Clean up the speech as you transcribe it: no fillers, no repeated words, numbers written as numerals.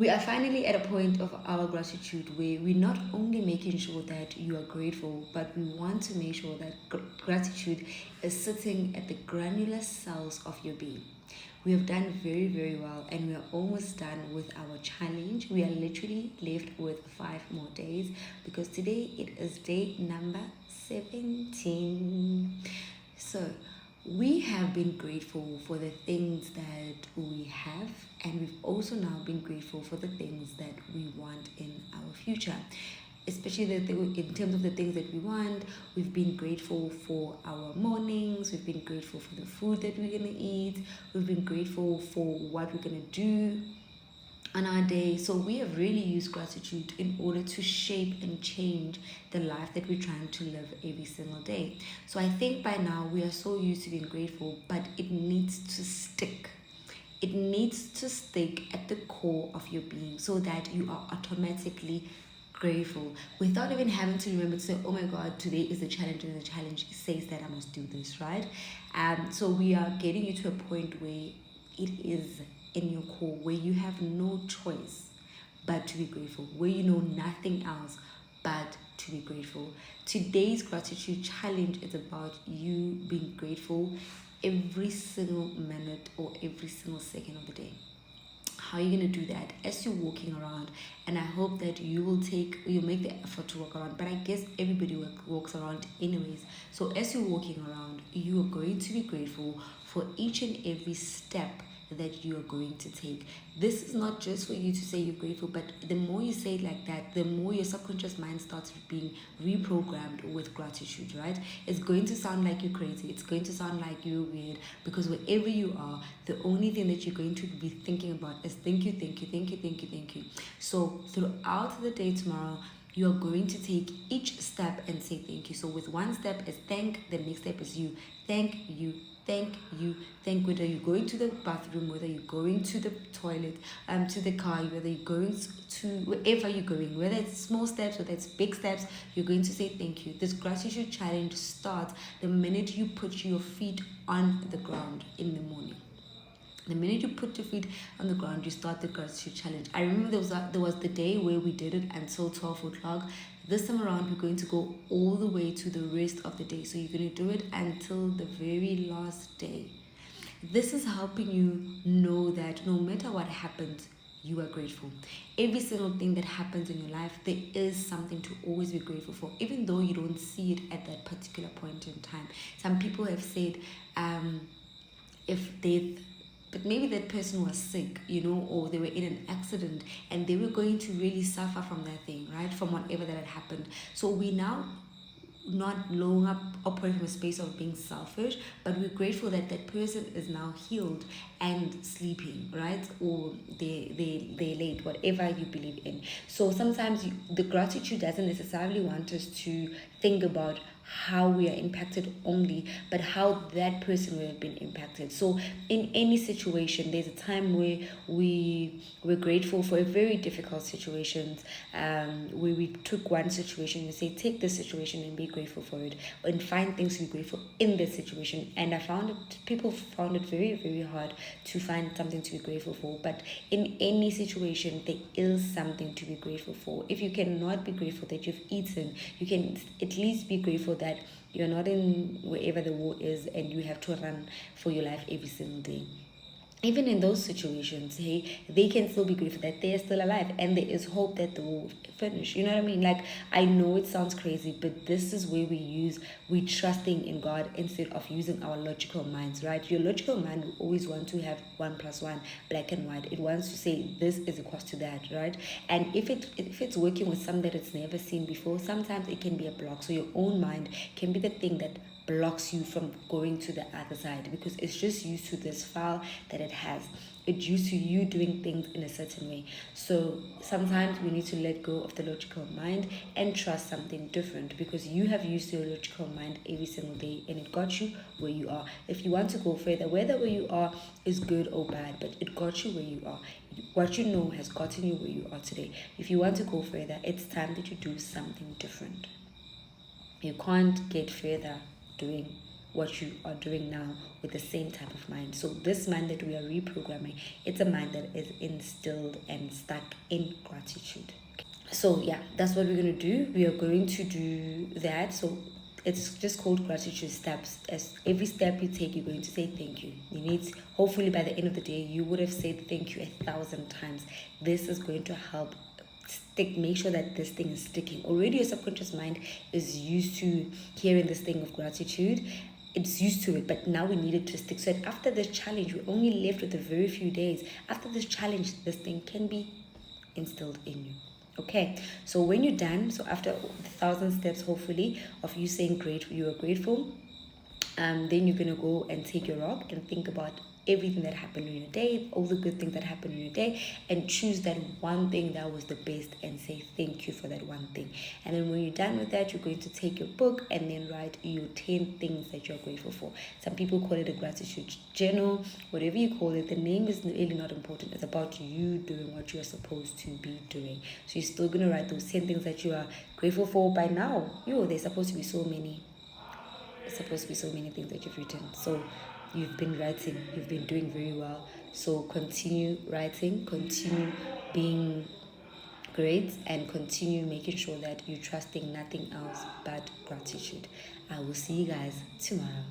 We are finally at a point of our gratitude where we're not only making sure that you are grateful, but we want to make sure that gratitude is sitting at the granular cells of your being. We have done very, very well, and we are almost done with our challenge. We are literally left with 5 more days because today it is day number 17. So, we have been grateful for the things that we have, and we've also now been grateful for the things that we want in our future. Especially in terms of the things that we want, we've been grateful for our mornings, we've been grateful for the food that we're going to eat, we've been grateful for what we're going to do on our day. So we have really used gratitude in order to shape and change the life that we're trying to live every single day. So I think by now we are so used to being grateful, but it needs to stick. It needs to stick at the core of your being so that you are automatically grateful without even having to remember to say, oh my God, today is the challenge, and the challenge says that I must do this, right? So we are getting you to a point where it is in your core, where you have no choice but to be grateful, where you know nothing else but to be grateful. Today's gratitude challenge is about you being grateful every single minute or every single second of the day. How are you going to do that as you're walking around? And I hope that you'll make the effort to walk around, but I guess everybody walks around anyways. So as you're walking around, you are going to be grateful for each and every step that you are going to take. This is not just for you to say you're grateful, but the more you say it like that, the more your subconscious mind starts being reprogrammed with gratitude, right? It's going to sound like you're crazy. It's going to sound like you're weird, because wherever you are, the only thing that you're going to be thinking about is thank you, thank you, thank you, thank you, thank you. So throughout the day tomorrow, you are going to take each step and say thank you. So with one step is thank, the next step is you. Thank you, thank you, thank, whether you're going to the bathroom, whether you're going to the toilet, to the car, whether you're going to wherever you're going, whether it's small steps, whether it's big steps, you're going to say thank you. This gratitude challenge starts the minute you put your feet on the ground in the morning. The minute you put your feet on the ground, you start the gratitude challenge. I remember there was the day where we did it until 12 o'clock. This time around, we're going to go all the way to the rest of the day. So you're going to do it until the very last day. This is helping you know that no matter what happens, you are grateful. Every single thing that happens in your life, there is something to always be grateful for, even though you don't see it at that particular point in time. Some people have said, if they but maybe that person was sick, or they were in an accident and they were going to really suffer from that thing, right? From whatever that had happened. So we now not longer operate from a space of being selfish, but we're grateful that that person is now healed and sleeping, right? Or they late, whatever you believe in. So sometimes the gratitude doesn't necessarily want us to think about how we are impacted only, but how that person will have been impacted. So in any situation, there's a time where we're grateful for a very difficult situations, where we took one situation and say take this situation and be grateful for it, and find things to be grateful in this situation. And people found it very, very hard to find something to be grateful for. But in any situation, there is something to be grateful for. If you cannot be grateful that you've eaten, you can at least be grateful that you're not in wherever the war is and you have to run for your life every single day. Even in those situations, hey, they can still be grateful that they're still alive and there is hope that the war will finish. You know what I mean? Like, I know it sounds crazy, but this is where we trusting in God instead of using our logical minds, right? Your logical mind will always want to have 1+1, black and white. It wants to say this is equal to that, right? And if it's working with something that it's never seen before, sometimes it can be a block. So your own mind can be the thing that blocks you from going to the other side, because it's just used to this file that it has. It's used to you doing things in a certain way. So sometimes we need to let go of the logical mind and trust something different, because you have used your logical mind every single day and it got you where you are. If you want to go further, whether where you are is good or bad, but it got you where you are. What you know has gotten you where you are today. If you want to go further, it's time that you do something different. You can't get further doing what you are doing now with the same type of mind. So this mind that we are reprogramming, it's a mind that is instilled and stuck in gratitude. So yeah, that's what we're going to do. We are going to do that. So it's just called gratitude steps. As every step you take, you're going to say thank you. You need, hopefully by the end of the day, you would have said thank you 1,000 times. This is going to help stick, make sure that this thing is sticking. Already your subconscious mind is used to hearing this thing of gratitude. It's used to it, but now we need it to stick. So that after this challenge, we're only left with a very few days. After this challenge, this thing can be instilled in you. Okay, so when you're done, so after 1,000 steps, hopefully, of you saying great, you are grateful, then you're gonna go and take your rock and think about everything that happened in your day, all the good things that happened in your day, and choose that one thing that was the best and say thank you for that one thing. And then when you're done with that, you're going to take your book and then write your 10 things that you're grateful for. Some people call it a gratitude journal, whatever you call it. The name is really not important. It's about you doing what you're supposed to be doing. So you're still going to write those 10 things that you are grateful for. By now, there's supposed to be so many. It's supposed to be so many things that you've written. So you've been writing, you've been doing very well. So continue writing, continue being great, and continue making sure that you're trusting nothing else but gratitude. I will see you guys tomorrow.